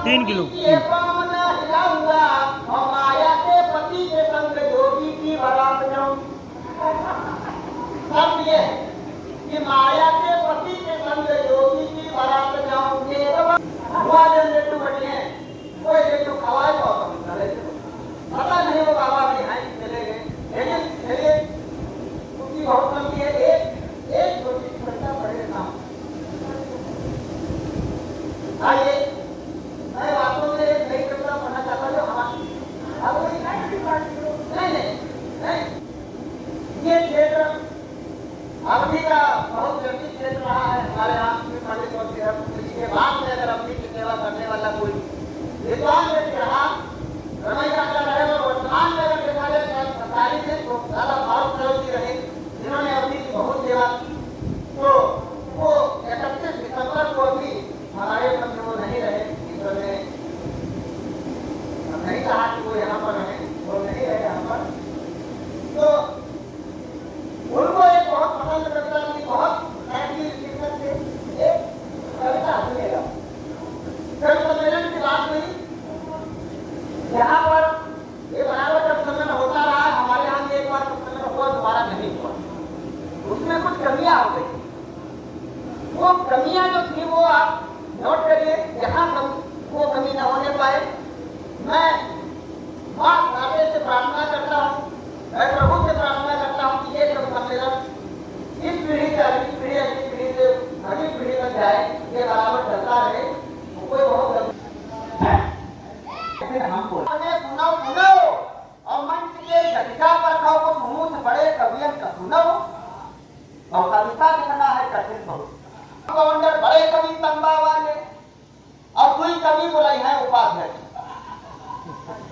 3 kilo. माया के पति के संग योगी की बारात जाऊं। सब ये कि माया के पति के संग योगी की बारात जाऊं। लेटू बटी है कोई लेटू खवाए तो पता नहीं वो बाबा भी हैं चले गए। लेकिन क्योंकि बहुत लंबी है एक छोटी बच्चा पढ़े ना। आइए मैं वास्तव में एक नई कविता पढ़ना चाहता हूँ जो हमारी नहीं ये क्षेत्र अवधि का बहुत चर्चित क्षेत्र रहा है हमारे यहाँ पंडित और इसके बाद में अगर अवधि की सेवा करने वाला कोई विद्वान व्यक्ति रहा रमैया का रहे और वर्तमान में अगर देखा जाए सरकारी से तो दादा भारत सरोजी रहे जिन्होंने अवधि की बहुत सेवा की। तो वो 31 दिसंबर को भी हमारे मन में वो नहीं रहे ईश्वर ने नहीं कहा कि वो यहाँ पर रहे वो नहीं रहे यहाँ पर। तो उनको एक बहुत पसंद कविता थी बहुत लिखकर थे एक कविता सुनिएगा। कवि सम्मेलन की बात हुई यहाँ पर ये बराबर जब सम्मेलन होता रहा है हमारे यहाँ एक बार सम्मेलन हुआ दोबारा नहीं हुआ उसमें कुछ कमियां हो गई। वो कमियां जो थी वो आप नोट करिए जहाँ वो कमी न होने पाए मैं मां राधे से प्रार्थना करता हूँ मैं प्रभु से प्रार्थना करता हूँ कि ये सब सम्मेलन इस पीढ़ी से अगली पीढ़ी अगली पीढ़ी से अगली पीढ़ी तक जाए ये बराबर चलता रहे। कोई बहुत हमको सुनो और मंच के घटिका पर खाओ को मुंह से बड़े कवियन का सुनो और कविता लिखना है कठिन बहुत गवर्नर बड़े कवि तंबा वाले और कोई कवि बोले हैं उपाध्यक्ष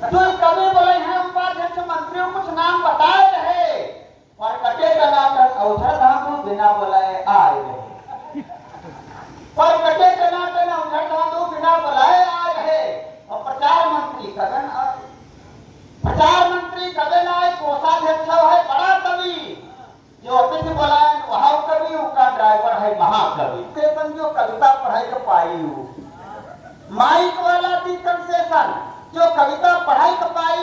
कोई कवि बोले हैं उपाध्यक्ष मंत्रियों कुछ नाम बताए रहे और कटे टनाटन औषध धाम बिना बुलाए आए रहे पर कटे टनाटन औषध धाम बिना बुलाए आए रहे और प्रचार मंत्री आए कोषाध्यक्ष है बड़ा कवि जो अतिथि बुलाए वहां कवि उसका ड्राइवर है महाकवि स्टेशन जो कविता पढ़ाई का पाई माइक वाला भी कंसेशन जो कविता पढ़ाई का पाई